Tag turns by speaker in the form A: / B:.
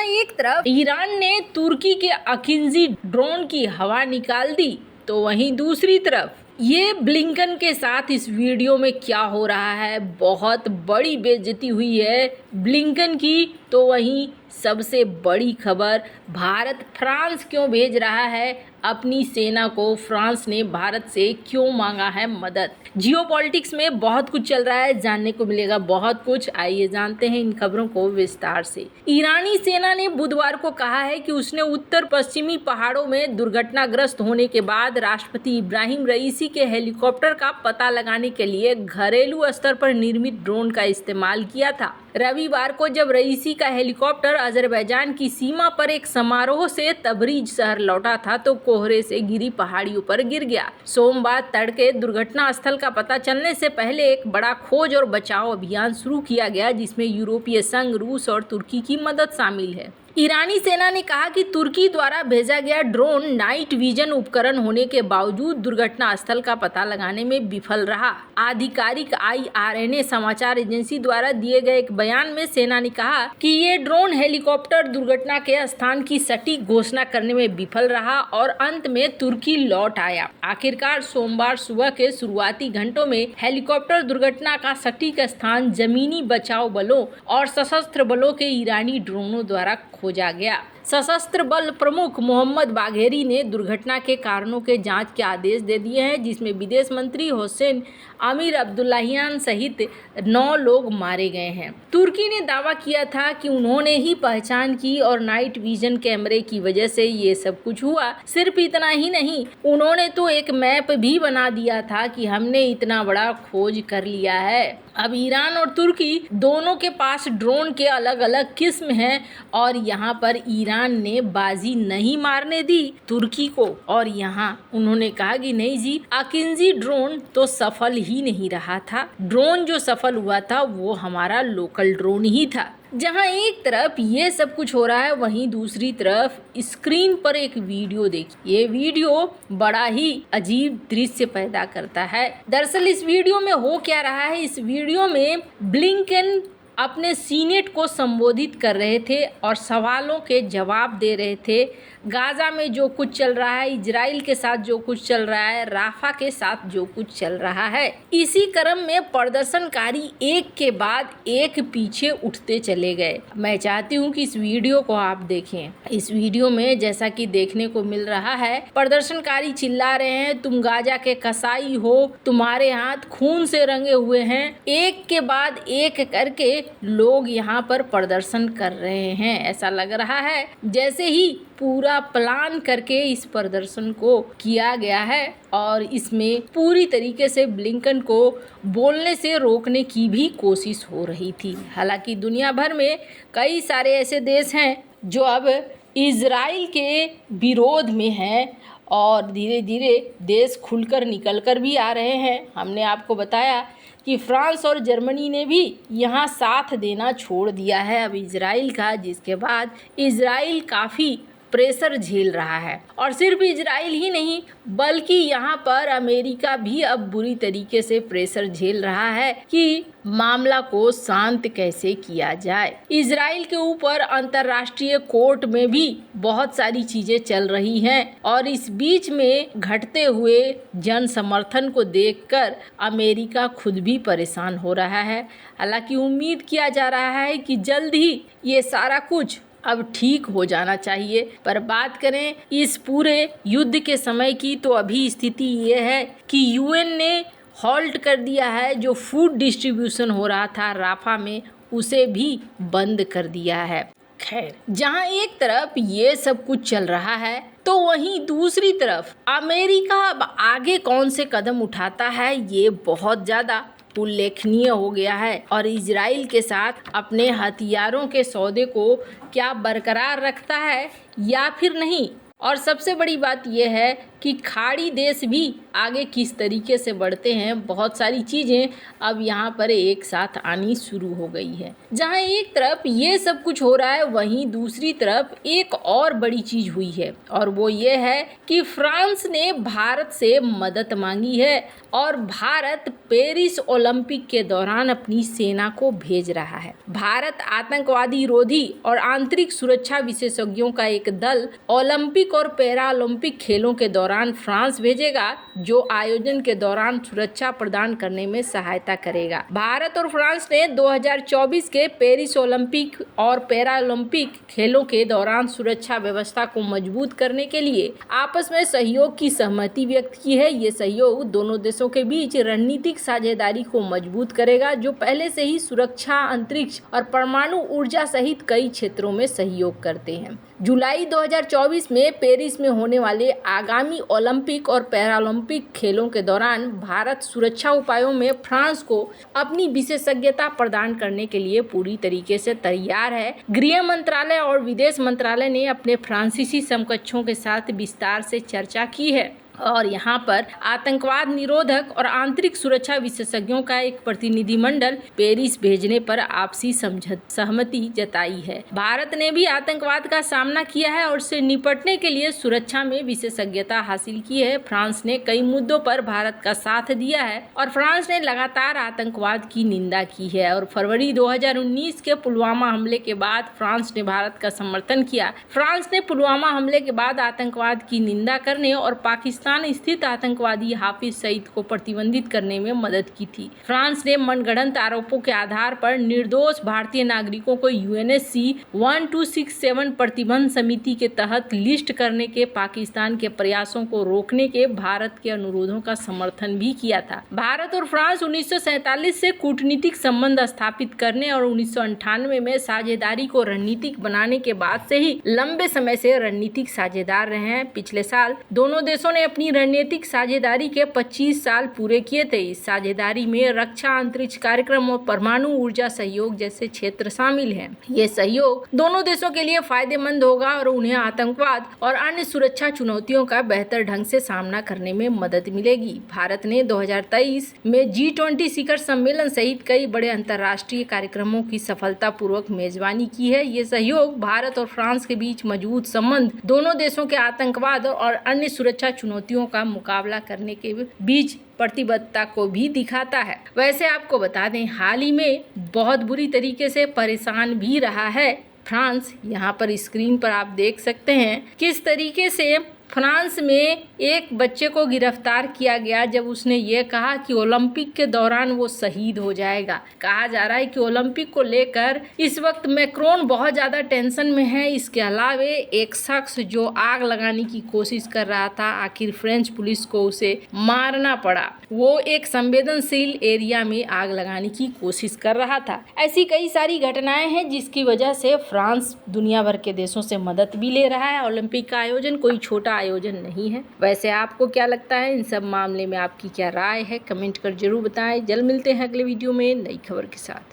A: जहां एक तरफ ईरान ने तुर्की के अकिंजी ड्रोन की हवा निकाल दी, तो वहीं दूसरी तरफ ये ब्लिंकन के साथ इस वीडियो में क्या हो रहा है, बहुत बड़ी बेइज्जती हुई है ब्लिंकन की। तो वहीं सबसे बड़ी खबर, भारत फ्रांस क्यों भेज रहा है अपनी सेना को, फ्रांस ने भारत से क्यों मांगा है मदद। जियोपॉलिटिक्स में बहुत कुछ चल रहा है, जानने को मिलेगा बहुत कुछ। आइए जानते हैं इन खबरों को विस्तार से। ईरानी सेना ने बुधवार को कहा है कि उसने उत्तर पश्चिमी पहाड़ों में दुर्घटनाग्रस्त होने के बाद राष्ट्रपति इब्राहिम रईसी के हेलीकॉप्टर का पता लगाने के लिए घरेलू स्तर पर निर्मित ड्रोन का इस्तेमाल किया था। रविवार को जब रईसी का हेलीकॉप्टर अजरबैजान की सीमा पर एक समारोह से तबरीज शहर लौटा था, तो कोहरे से घिरी पहाड़ियों पर गिर गया। सोमवार तड़के दुर्घटना स्थल का पता चलने से पहले एक बड़ा खोज और बचाव अभियान शुरू किया गया, जिसमें यूरोपीय संघ, रूस और तुर्की की मदद शामिल है। ईरानी सेना ने कहा कि तुर्की द्वारा भेजा गया ड्रोन नाइट विजन उपकरण होने के बावजूद दुर्घटना स्थल का पता लगाने में विफल रहा। आधिकारिक IRNA समाचार एजेंसी द्वारा दिए गए एक बयान में सेना ने कहा कि ये ड्रोन हेलीकॉप्टर दुर्घटना के स्थान की सटीक घोषणा करने में विफल रहा और अंत में तुर्की लौट आया। आखिरकार सोमवार सुबह के शुरुआती घंटों में हेलीकॉप्टर दुर्घटना का सटीक स्थान जमीनी बचाव बलों और सशस्त्र बलों के ईरानी ड्रोनों द्वारा खोजा गया। सशस्त्र बल प्रमुख मोहम्मद बाघेरी ने दुर्घटना के कारणों के जांच के आदेश दे दिए हैं, जिसमें विदेश मंत्री हुसैन अमीर अब्दुल्लाहियान सहित 9 लोग मारे गए हैं। तुर्की ने दावा किया था कि उन्होंने ही पहचान की और नाइट विजन कैमरे की वजह से ये सब कुछ हुआ। सिर्फ इतना ही नहीं, उन्होंने तो एक मैप भी बना दिया था कि हमने इतना बड़ा खोज कर लिया है। अब ईरान और तुर्की दोनों के पास ड्रोन के अलग अलग किस्म हैं और यहाँ पर ईरान ने बाजी नहीं मारने दी तुर्की को, और यहाँ उन्होंने कहा कि नहीं जी, अकिंजी ड्रोन तो सफल ही नहीं रहा था। ड्रोन जो सफल हुआ था वो हमारा लोकल ड्रोन ही था। जहां एक तरफ ये सब कुछ हो रहा है, वहीं दूसरी तरफ स्क्रीन पर एक वीडियो देखिए। ये वीडियो बड़ा ही अजीब दृश्य पैदा करता है। दरअसल इस वीडियो में हो क्या रहा है, इस वीडियो में ब्लिंकन अपने सीनेट को संबोधित कर रहे थे और सवालों के जवाब दे रहे थे। गाजा में जो कुछ चल रहा है, इजराइल के साथ जो कुछ चल रहा है, राफा के साथ जो कुछ चल रहा है, इसी क्रम में प्रदर्शनकारी एक के बाद एक पीछे उठते चले गए। मैं चाहती हूँ कि इस वीडियो को आप देखें। इस वीडियो में जैसा कि देखने को मिल रहा है, प्रदर्शनकारी चिल्ला रहे हैं, तुम गाजा के कसाई हो, तुम्हारे हाथ खून से रंगे हुए हैं। एक के बाद एक करके लोग यहाँ पर प्रदर्शन कर रहे हैं। ऐसा लग रहा है जैसे ही पूरा प्लान करके इस प्रदर्शन को किया गया है और इसमें पूरी तरीके से ब्लिंकन को बोलने से रोकने की भी कोशिश हो रही थी। हालांकि दुनिया भर में कई सारे ऐसे देश हैं जो अब इजराइल के विरोध में हैं और धीरे धीरे देश खुलकर निकलकर भी आ रहे हैं। हमने आपको बताया कि फ्रांस और जर्मनी ने भी यहाँ साथ देना छोड़ दिया है अब इजराइल का, जिसके बाद इजराइल काफ़ी प्रेशर झेल रहा है। और सिर्फ इजराइल ही नहीं, बल्कि यहाँ पर अमेरिका भी अब बुरी तरीके से प्रेशर झेल रहा है कि मामला को शांत कैसे किया जाए। इजराइल के ऊपर अंतर्राष्ट्रीय कोर्ट में भी बहुत सारी चीजें चल रही हैं और इस बीच में घटते हुए जन समर्थन को देखकर अमेरिका खुद भी परेशान हो रहा है। हालांकि उम्मीद किया जा रहा है कि जल्द ही ये सारा कुछ अब ठीक हो जाना चाहिए। पर बात करें इस पूरे युद्ध के समय की, तो अभी स्थिति ये है कि यूएन ने हॉल्ट कर दिया है। जो फूड डिस्ट्रीब्यूशन हो रहा था राफा में, उसे भी बंद कर दिया है। खैर, जहां एक तरफ ये सब कुछ चल रहा है, तो वहीं दूसरी तरफ अमेरिका अब आगे कौन से कदम उठाता है, ये बहुत ज़्यादा उल्लेखनीय हो गया है और इजराइल के साथ अपने हथियारों के सौदे को क्या बरकरार रखता है या फिर नहीं। और सबसे बड़ी बात यह है कि खाड़ी देश भी आगे किस तरीके से बढ़ते हैं। बहुत सारी चीज़ें अब यहाँ पर एक साथ आनी शुरू हो गई है। जहाँ एक तरफ ये सब कुछ हो रहा है, वहीं दूसरी तरफ एक और बड़ी चीज़ हुई है और वो ये है कि फ्रांस ने भारत से मदद मांगी है। और भारत पेरिस ओलंपिक के दौरान अपनी सेना को भेज रहा है। भारत आतंकवादी रोधी और आंतरिक सुरक्षा विशेषज्ञों का एक दल ओलंपिक और पैरालंपिक खेलों के दौरान फ्रांस भेजेगा, जो आयोजन के दौरान सुरक्षा प्रदान करने में सहायता करेगा। भारत और फ्रांस ने 2024 के पेरिस ओलंपिक और पैरालंपिक खेलों के दौरान सुरक्षा व्यवस्था को मजबूत करने के लिए आपस में सहयोग की सहमति व्यक्त की है। ये सहयोग दोनों देशों के बीच रणनीतिक साझेदारी को मजबूत करेगा, जो पहले से ही सुरक्षा, अंतरिक्ष और परमाणु ऊर्जा सहित कई क्षेत्रों में सहयोग करते हैं। जुलाई 2024 में पेरिस में होने वाले आगामी ओलंपिक और पैरालंपिक खेलों के दौरान भारत सुरक्षा उपायों में फ्रांस को अपनी विशेषज्ञता प्रदान करने के लिए पूरी तरीके से तैयार है। गृह मंत्रालय और विदेश मंत्रालय ने अपने फ्रांसीसी समकक्षों के साथ विस्तार से चर्चा की है और यहाँ पर आतंकवाद निरोधक और आंतरिक सुरक्षा विशेषज्ञों का एक प्रतिनिधिमंडल पेरिस भेजने पर आपसी सहमति जताई है। भारत ने भी आतंकवाद का सामना किया है और उससे निपटने के लिए सुरक्षा में विशेषज्ञता हासिल की है। फ्रांस ने कई मुद्दों पर भारत का साथ दिया है और फ्रांस ने लगातार आतंकवाद की निंदा की है और फरवरी 2019 के पुलवामा हमले के बाद फ्रांस ने भारत का समर्थन किया। फ्रांस ने पुलवामा हमले के बाद आतंकवाद की निंदा करने और पाकिस्तान स्थित आतंकवादी हाफिज सईद को प्रतिबंधित करने में मदद की थी। फ्रांस ने मनगढ़ंत आरोपों के आधार पर निर्दोष भारतीय नागरिकों को यूएनएससी 1267 प्रतिबंध समिति के तहत लिस्ट करने के पाकिस्तान के प्रयासों को रोकने के भारत के अनुरोधों का समर्थन भी किया था। भारत और फ्रांस 1947 से कूटनीतिक संबंध स्थापित करने और 1998 में साझेदारी को रणनीतिक बनाने के बाद से ही लंबे समय से रणनीतिक साझेदार रहे हैं। पिछले साल दोनों देशों ने अपनी रणनीतिक साझेदारी के 25 साल पूरे किए थे। इस साझेदारी में रक्षा, अंतरिक्ष कार्यक्रम और परमाणु ऊर्जा सहयोग जैसे क्षेत्र शामिल हैं। ये सहयोग दोनों देशों के लिए फायदेमंद होगा और उन्हें आतंकवाद और अन्य सुरक्षा चुनौतियों का बेहतर ढंग से सामना करने में मदद मिलेगी। भारत ने 2023 में G20 शिखर सम्मेलन सहित कई बड़े अंतर्राष्ट्रीय कार्यक्रमों की सफलतापूर्वक मेजबानी की है। ये सहयोग भारत और फ्रांस के बीच मजबूत संबंध, दोनों देशों के आतंकवाद और अन्य सुरक्षा चुनौतियों का मुकाबला करने के बीच प्रतिबद्धता को भी दिखाता है। वैसे आपको बता दें, हाल ही में बहुत बुरी तरीके से परेशान भी रहा है फ्रांस। यहाँ पर स्क्रीन पर आप देख सकते हैं किस तरीके से फ्रांस में एक बच्चे को गिरफ्तार किया गया जब उसने ये कहा कि ओलंपिक के दौरान वो शहीद हो जाएगा। कहा जा रहा है कि ओलंपिक को लेकर इस वक्त मैक्रोन बहुत ज़्यादा टेंशन में है। इसके अलावा एक शख्स जो आग लगाने की कोशिश कर रहा था, आखिर फ्रेंच पुलिस को उसे मारना पड़ा। वो एक संवेदनशील एरिया में आग लगाने की कोशिश कर रहा था। ऐसी कई सारी घटनाएं हैं जिसकी वजह से फ्रांस दुनिया भर के देशों से मदद भी ले रहा है। ओलंपिक का आयोजन कोई छोटा आयोजन नहीं है। वैसे आपको क्या लगता है, इन सब मामले में आपकी क्या राय है, कमेंट कर जरूर बताएं। जल्द मिलते हैं अगले वीडियो में नई खबर के साथ।